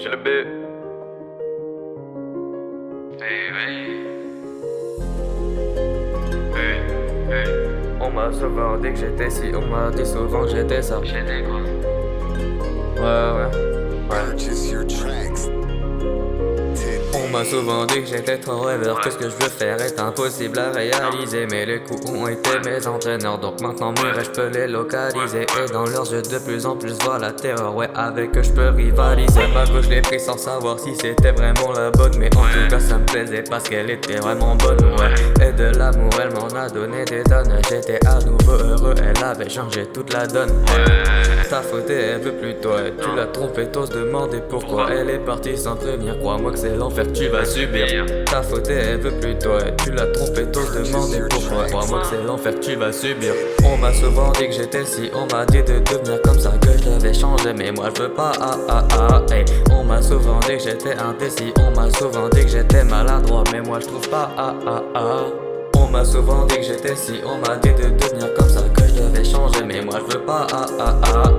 le B. On m'a souvent dit que j'étais ci, on m'a dit souvent que j'étais ça. J'étais quoi? Ouais. Purchase your tracks. On m'a souvent dit que j'étais trop rêveur, que ce que je veux faire est impossible à réaliser. Mais les coups ont été mes entraîneurs, donc maintenant mes rêves je peux les localiser. Et dans leurs yeux de plus en plus vois la terreur, ouais avec eux je peux rivaliser. Ma gauche je l'ai pris sans savoir si c'était vraiment la bonne, mais en tout cas ça me plaisait parce qu'elle était vraiment bonne, ouais. Et de l'amour elle m'en a donné des tonnes, j'étais à nouveau heureux, elle avait changé toute la donne, ouais. Ta faute elle veut plus toi, et tu l'as trompée, t'oses demander pourquoi. Elle est partie sans prévenir, crois-moi que c'est l'enfer que tu vas subir. Ta faute elle veut plus toi, et tu l'as trompée, t'oses demander pourquoi. Crois-moi que c'est l'enfer que tu vas subir. On m'a souvent dit que j'étais si, on m'a dit de devenir comme ça, que je devais changer, mais moi je veux pas, hey. On m'a souvent dit que j'étais indécis, on m'a souvent dit que j'étais maladroit, mais moi je trouve pas, On m'a souvent dit que j'étais si, on m'a dit de devenir comme ça, que je devais changer, mais moi je veux pas,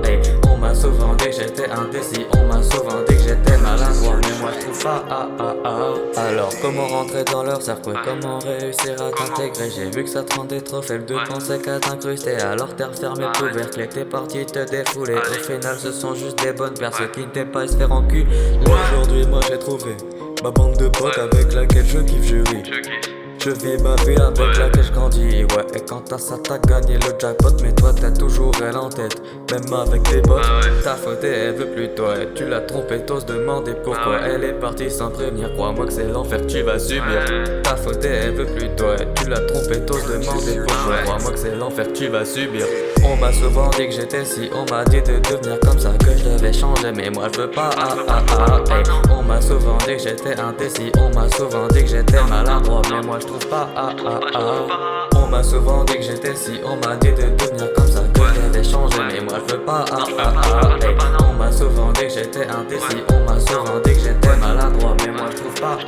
hey. On m'a souvent dit que j'étais indécis, on m'a souvent dit que j'étais maladroit, mais moi je trouve pas, Alors comment rentrer dans leur cercle, comment réussir à t'intégrer? J'ai vu que ça te rendait trop faible de penser qu'à t'incruster, alors t'es refermé le couvercle et t'es parti te défouler. Au final ce sont juste des bonnes personnes qui ne t'aiment pas se faire enculer. Aujourd'hui moi j'ai trouvé ma bande de potes avec laquelle je kiffe, je ris. Je vis ma vie avec laquelle je grandis, ouais. Et quand t'as ça, t'as gagné le jackpot, mais toi t'as toujours elle en tête, même avec tes potes. Ta faute elle veut plus toi, et tu l'as trompée, t'oses demander pourquoi. Elle est partie sans prévenir, crois-moi que c'est l'enfer que tu vas subir. Ta faute elle veut plus toi, et tu l'as trompée, t'oses demander pourquoi. Crois-moi que c'est l'enfer que tu vas subir. On m'a souvent dit que j'étais si, on m'a dit de devenir comme ça, que je devais changer, mais moi je veux pas, hey. On m'a souvent dit que j'étais indécis, on m'a souvent dit que j'étais maladroit, mais moi je trouve pas, On m'a souvent dit que j'étais si, on m'a dit de devenir comme ça, que je devais changer, mais moi je veux pas, hey. On m'a souvent dit que j'étais indécis, on m'a souvent dit que j'étais maladroit, mais moi je trouve pas,